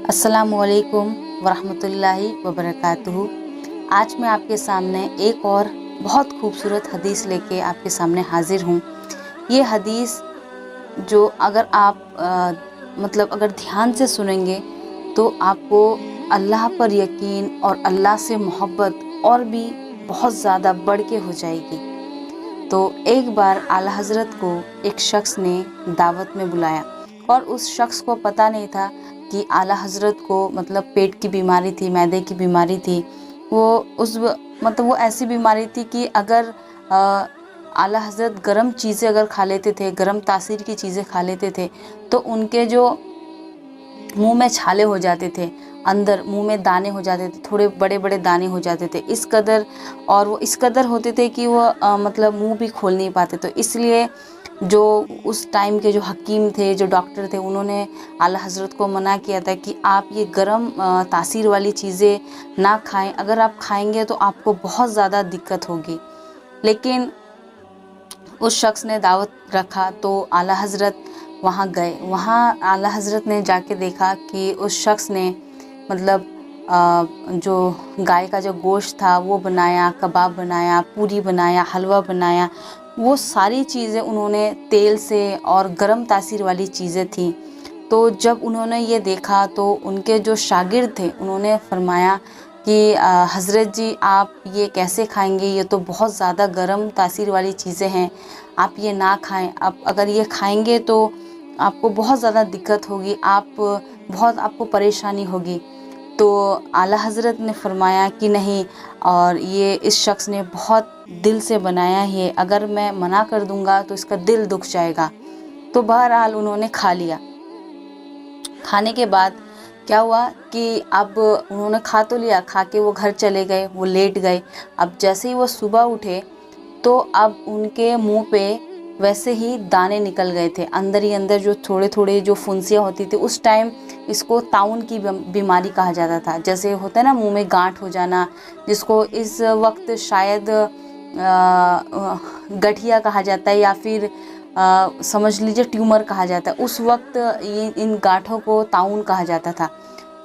अस्सलामुअलैकुम वरहमतुल्लाहि वबरकातुहू। आज मैं आपके सामने एक और बहुत खूबसूरत हदीस लेके आपके सामने हाजिर हूँ। ये हदीस जो अगर आप अगर ध्यान से सुनेंगे तो आपको अल्लाह पर यकीन और अल्लाह से मोहब्बत और भी बहुत ज़्यादा बढ़ के हो जाएगी। तो एक बार आला हज़रत को एक शख्स ने दावत में बुलाया और उस शख्स को पता नहीं था कि आला हज़रत को पेट की बीमारी थी, मैदे की बीमारी थी। वो ऐसी बीमारी थी कि अगर आला हज़रत गरम चीज़ें अगर खा लेते थे, गरम तासीर की चीज़ें खा लेते थे तो उनके जो मुंह में छाले हो जाते थे, अंदर मुंह में दाने हो जाते थे, थोड़े बड़े बड़े दाने हो जाते थे इस कदर, और वो इस कदर होते थे कि वो मुंह भी खोल नहीं पाते। तो इसलिए जो उस टाइम के जो हकीम थे, जो डॉक्टर थे, उन्होंने आला हज़रत को मना किया था कि आप ये गरम तासीर वाली चीज़ें ना खाएं, अगर आप खाएंगे तो आपको बहुत ज़्यादा दिक्कत होगी। लेकिन उस शख्स ने दावत रखा तो आला हज़रत वहाँ गए। वहाँ आला हज़रत ने जाके देखा कि उस शख्स ने जो गाय का जो गोश्त था वो बनाया, कबाब बनाया, पूरी बनाया, हलवा बनाया, वो सारी चीज़ें उन्होंने तेल से और गरम तासीर वाली चीज़ें थी। तो जब उन्होंने ये देखा तो उनके जो शागिर्द थे उन्होंने फरमाया कि हज़रत जी आप ये कैसे खाएंगे, ये तो बहुत ज़्यादा गरम तासीर वाली चीज़ें हैं, आप ये ना खाएं, आप अगर ये खाएंगे तो आपको बहुत ज़्यादा दिक्कत होगी, आपको परेशानी होगी। तो आला हज़रत ने फरमाया कि नहीं, और ये इस शख्स ने बहुत दिल से बनाया है, अगर मैं मना कर दूंगा तो इसका दिल दुख जाएगा। तो बहरहाल उन्होंने खा लिया। खाने के बाद क्या हुआ कि अब उन्होंने खा तो लिया, खा के वो घर चले गए, वो लेट गए। अब जैसे ही वो सुबह उठे तो अब उनके मुंह पे वैसे ही दाने निकल गए थे, अंदर ही अंदर जो थोड़े थोड़े जो फुंसियाँ होती थी। उस टाइम इसको ताउन की बीमारी कहा जाता था, जैसे होता है ना मुंह में गांठ हो जाना, जिसको इस वक्त शायद गठिया कहा जाता है या फिर समझ लीजिए ट्यूमर कहा जाता है। उस वक्त इन गांठों को ताउन कहा जाता था।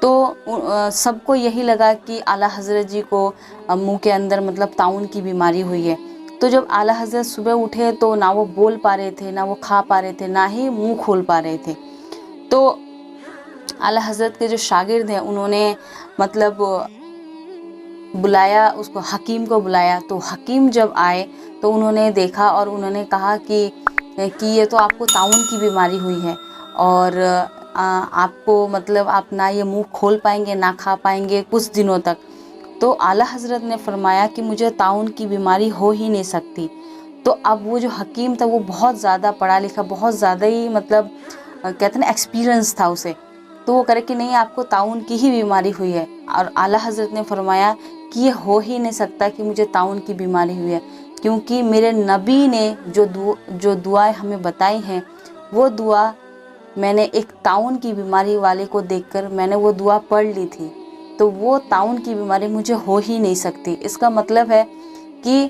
तो सबको यही लगा कि आला हज़रत जी को मुंह के अंदर ताउन की बीमारी हुई है। तो जब आला हज़रत सुबह उठे तो ना वो बोल पा रहे थे, ना वो खा पा रहे थे, ना ही मुंह खोल पा रहे थे। तो आला हज़रत के जो शागिर्द हैं उन्होंने बुलाया, उसको हकीम को बुलाया। तो हकीम जब आए तो उन्होंने देखा और उन्होंने कहा कि ये तो आपको ताउन की बीमारी हुई है और आपको आप ना ये मुंह खोल पाएंगे, ना खा पाएंगे कुछ दिनों तक। तो आला हज़रत ने फरमाया कि मुझे ताउन की बीमारी हो ही नहीं सकती। तो अब वो जो हकीम था वो बहुत ज़्यादा पढ़ा लिखा, बहुत ज़्यादा ही कहते हैं ना एक्सपीरियंस था उसे। तो वो करे कि नहीं, आपको ताउन की ही बीमारी हुई है। और आला हज़रत ने फरमाया कि ये हो ही नहीं सकता कि मुझे ताउन की बीमारी हुई है, क्योंकि मेरे नबी ने जो दुआएं हमें बताई हैं वो दुआ मैंने एक ताउन की बीमारी वाले को देखकर मैंने वो दुआ पढ़ ली थी। तो वो ताउन की बीमारी मुझे हो ही नहीं सकती। इसका मतलब है कि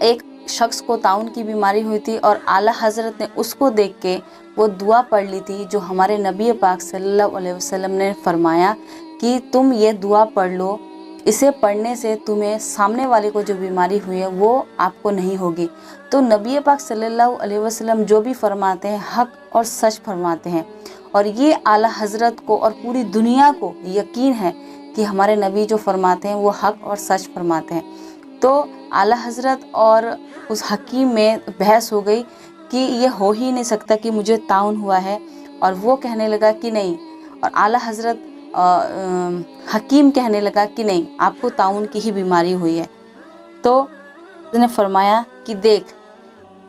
एक शख्स को ताउन की बीमारी हुई थी और आला हज़रत ने उसको देख के वो दुआ पढ़ ली थी जो हमारे नबी पाक सल्लल्लाहु अलैहि वसल्लम ने फरमाया कि तुम ये दुआ पढ़ लो, इसे पढ़ने से तुम्हें सामने वाले को जो बीमारी हुई है वो आपको नहीं होगी। तो नबी पाक सल्लल्लाहु अलैहि वसल्लम जो भी फरमाते हैं हक और सच फरमाते हैं, और ये आला हज़रत को और पूरी दुनिया को यकीन है कि हमारे नबी जो फरमाते हैं वो हक और सच फरमाते हैं। तो आला हज़रत और उस हकीम में बहस हो गई कि ये हो ही नहीं सकता कि मुझे ताउन हुआ है, और वो कहने लगा कि नहीं, और आला हज़रत हकीम कहने लगा कि नहीं, आपको ताउन की ही बीमारी हुई है। तो उसने फरमाया कि देख,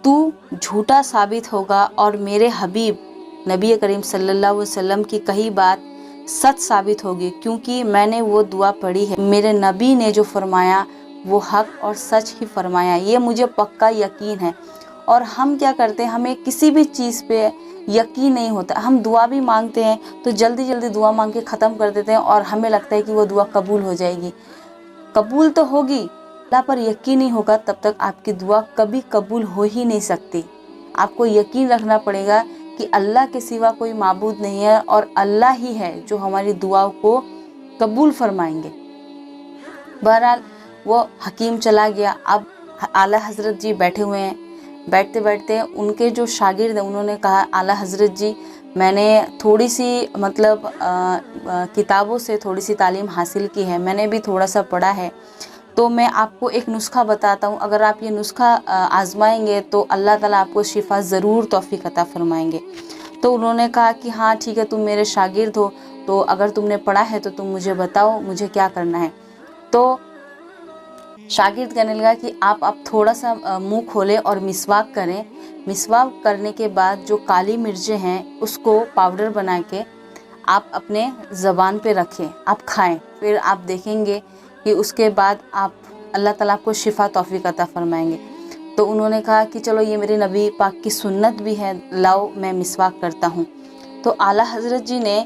तू झूठा साबित होगा और मेरे हबीब नबी करीम सल्लल्लाहु अलैहि वसल्लम की कही बात सच साबित होगी, क्योंकि मैंने वो दुआ पढ़ी है, मेरे नबी ने जो फरमाया वो हक और सच ही फरमाया, ये मुझे पक्का यकीन है। और हम क्या करते हैं, हमें किसी भी चीज़ पे यकीन नहीं होता, हम दुआ भी मांगते हैं तो जल्दी जल्दी दुआ मांग के ख़त्म कर देते हैं और हमें लगता है कि वो दुआ कबूल हो जाएगी। कबूल तो होगी, अल्लाह पर यकीन नहीं होगा तब तक आपकी दुआ कभी कबूल हो ही नहीं सकती। आपको यकीन रखना पड़ेगा کہ اللہ के सिवा कोई माबूद नहीं है और अल्लाह ही है जो हमारी दुआओं को कबूल फरमाएंगे। बहरहाल वो हकीम चला गया। अब आला हज़रत जी बैठे हुए हैं। बैठते बैठते उनके जो शागिर्द हैं उन्होंने कहा, आला हज़रत जी मैंने थोड़ी सी मतलब किताबों से थोड़ी सी तालीम हासिल की है, मैंने भी थोड़ा सा पढ़ा है, तो मैं आपको एक नुस्खा बताता हूँ, अगर आप ये नुस्खा आजमाएंगे तो अल्लाह ताला आपको शिफा ज़रूर तौफीक अता फरमाएंगे। तो उन्होंने कहा कि हाँ ठीक है, तुम मेरे शागिर्द हो, तो अगर तुमने पढ़ा है तो तुम मुझे बताओ मुझे क्या करना है। तो शागिर्द कहने लगा कि आप थोड़ा सा मुंह खोलें और मिसवाक करें। मिसवाक करने के बाद जो काली मिर्चें हैं उसको पाउडर बना के आप अपने ज़बान पे रखें, आप खाएं, फिर आप देखेंगे कि उसके बाद आप अल्लाह ताला आपको शिफा तौफीक अता फरमाएंगे। तो उन्होंने कहा कि चलो ये मेरे नबी पाक की सुन्नत भी है, लाओ मैं मिसवाक करता हूँ। तो आला हज़रत जी ने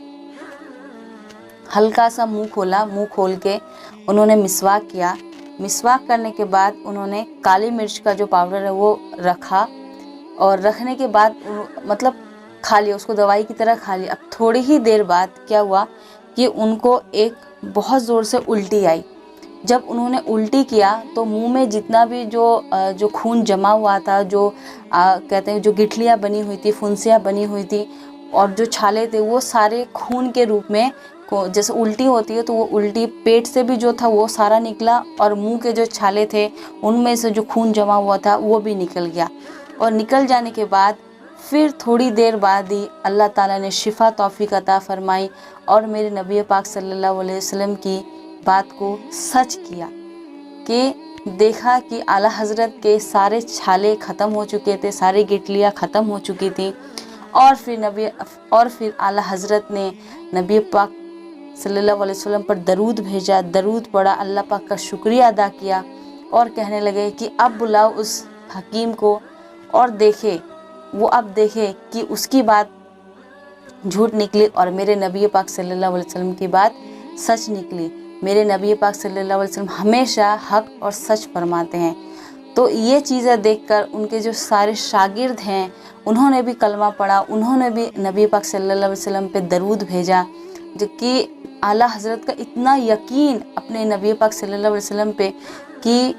हल्का सा मुंह खोला, मुंह खोल के उन्होंने मिसवाक किया। मिसवाक करने के बाद उन्होंने काली मिर्च का जो पाउडर है वो रखा, और रखने के बाद मतलब खा लिया, उसको दवाई की तरह खा लिया। अब थोड़ी ही देर बाद क्या हुआ कि उनको एक बहुत ज़ोर से उल्टी आई। जब उन्होंने उल्टी किया तो मुंह में जितना भी जो खून जमा हुआ था, जो कहते हैं जो गिठलियाँ बनी हुई थी, फुंसियाँ बनी हुई थी और जो छाले थे, वो सारे खून के रूप में, जैसे उल्टी होती है तो वो उल्टी पेट से भी जो था वो सारा निकला, और मुंह के जो छाले थे उनमें से जो खून जमा हुआ था वो भी निकल गया। और निकल जाने के बाद फिर थोड़ी देर बाद ही अल्लाह ताला ने शिफा तौफीक अता फरमाई और मेरे नबी पाक सल्लल्लाहु अलैहि वसल्लम की बात को सच किया कि देखा कि आला हज़रत के सारे छाले ख़त्म हो चुके थे, सारी गिठलियाँ ख़त्म हो चुकी थी। और फिर आला हज़रत ने नबी पाक सल्लल्लाहु अलैहि वसल्लम पर दरूद भेजा, दरूद पढ़ा, अल्लाह पाक का शुक्रिया अदा किया और कहने लगे कि अब बुलाओ उस हकीम को और वो अब देखे कि उसकी बात झूठ निकली और मेरे नबी पाक सल्लल्लाहु अलैहि वसल्लम की बात सच निकली। मेरे नबी पाक सल्लल्लाहु अलैहि वसल्लम हमेशा हक और सच फरमाते हैं। तो ये चीज़ें देखकर उनके जो सारे शागिर्द हैं उन्होंने भी कलमा पढ़ा, उन्होंने भी नबी पाक सल्लल्लाहु अलैहि वसल्लम पे दरूद भेजा, जो कि आला हज़रत का इतना यकीन अपने नबी पाक सल्लल्लाहु अलैहि वसल्लम पे कि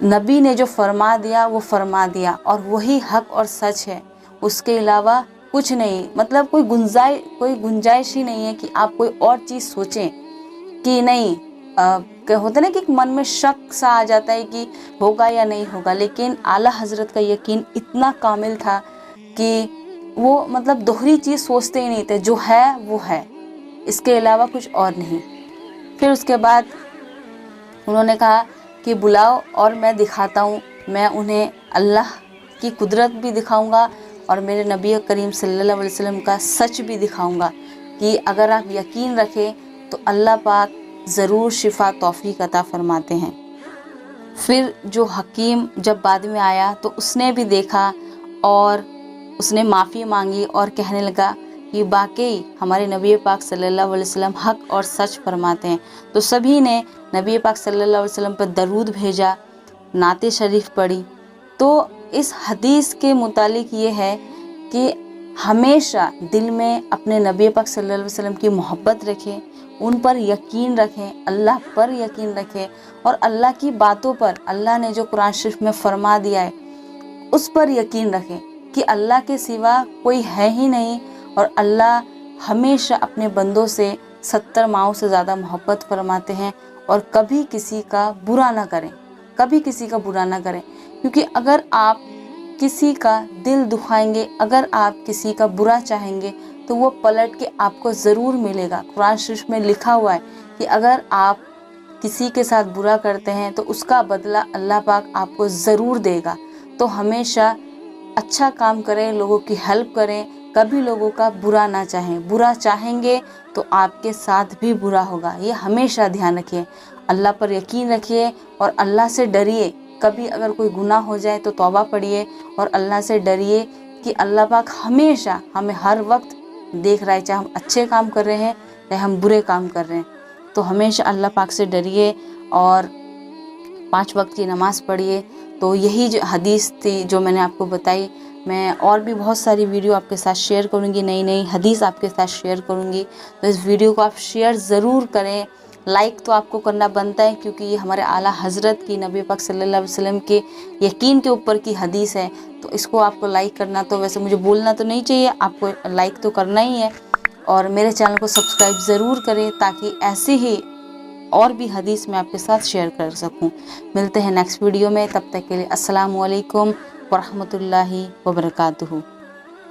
नबी ने जो फरमा दिया वो फरमा दिया और वही हक और सच है, उसके अलावा कुछ नहीं। मतलब कोई गुंजाइश ही नहीं है कि आप कोई और चीज़ सोचें कि नहीं। होता ना कि मन में शक सा आ जाता है कि होगा या नहीं होगा, लेकिन आला हज़रत का यकीन इतना कामिल था कि वो मतलब दोहरी चीज़ सोचते ही नहीं थे, जो है वो है, इसके अलावा कुछ और नहीं। फिर उसके बाद उन्होंने कहा कि बुलाओ और मैं दिखाता हूँ, मैं उन्हें अल्लाह की कुदरत भी दिखाऊंगा और मेरे नबी करीम सल्लल्लाहु अलैहि वसल्लम का सच भी दिखाऊंगा कि अगर आप यकीन रखें तो अल्लाह पाक ज़रूर शिफा तौफीक अता फरमाते हैं। फिर जो हकीम जब बाद में आया तो उसने भी देखा और उसने माफ़ी मांगी और कहने लगा कि वाकई हमारे नबी पाक सल्लल्लाहु अलैहि वसल्लम हक और सच फरमाते हैं। तो सभी ने नबी पाक सल्लल्लाहु अलैहि वसल्लम पर दरूद भेजा, नाते शरीफ पढ़ी। तो इस हदीस के मुतालिक ये है कि हमेशा दिल में अपने नबी पाक सल्लल्लाहु अलैहि वसल्लम की मोहब्बत रखें, उन पर यकीन रखें, अल्लाह पर यकीन रखें और अल्लाह की बातों पर, अल्लाह ने जो कुरान शरीफ में फरमा दिया है उस पर यकीन रखें कि अल्लाह के सिवा कोई है ही नहीं और अल्लाह हमेशा अपने बंदों से 70 माओं से ज़्यादा मोहब्बत फरमाते हैं और कभी किसी का बुरा ना करें, कभी किसी का बुरा ना करें। क्योंकि अगर आप किसी का दिल दुखाएंगे, अगर आप किसी का बुरा चाहेंगे तो वो पलट के आपको ज़रूर मिलेगा। कुरान शरीफ में लिखा हुआ है कि अगर आप किसी के साथ बुरा करते हैं तो उसका बदला अल्लाह पाक आपको ज़रूर देगा। तो हमेशा अच्छा काम करें, लोगों की हेल्प करें, कभी लोगों का बुरा ना चाहें। बुरा चाहेंगे तो आपके साथ भी बुरा होगा, ये हमेशा ध्यान रखिए। अल्लाह पर यकीन रखिए और अल्लाह से डरिए। कभी अगर कोई गुनाह हो जाए तो तौबा पढ़िए और अल्लाह से डरिए कि अल्लाह पाक हमेशा हमें हर वक्त देख रहा है, चाहे हम अच्छे काम कर रहे हैं चाहे हम बुरे काम कर रहे हैं। तो हमेशा अल्लाह पाक से डरिए और 5 वक्त की नमाज़ पढ़िए। तो यही जो हदीस थी जो मैंने आपको बताई, میں اور بھی بہت ساری ویڈیو آپ کے ساتھ شیئر کروں گی، نئی نئی حدیث آپ کے ساتھ شیئر کروں گی. تو اس ویڈیو کو آپ شیئر ضرور کریں. لائک تو آپ کو کرنا بنتا ہے کیونکہ یہ ہمارے اعلیٰ حضرت کی، نبی پاک صلی اللہ علیہ وسلم کے یقین کے اوپر کی حدیث ہے. تو اس کو آپ کو لائک کرنا، تو ویسے مجھے بولنا تو نہیں چاہیے، آپ کو لائک تو کرنا ہی ہے. اور میرے چینل کو سبسکرائب ضرور کریں تاکہ ایسی ہی اور بھی حدیث میں آپ کے ساتھ شیئر کر سکوں. ملتے ہیں نیکسٹ ویڈیو میں، تب تک کے لیے السلام علیکم ورحمۃ اللہ وبرکاتہ.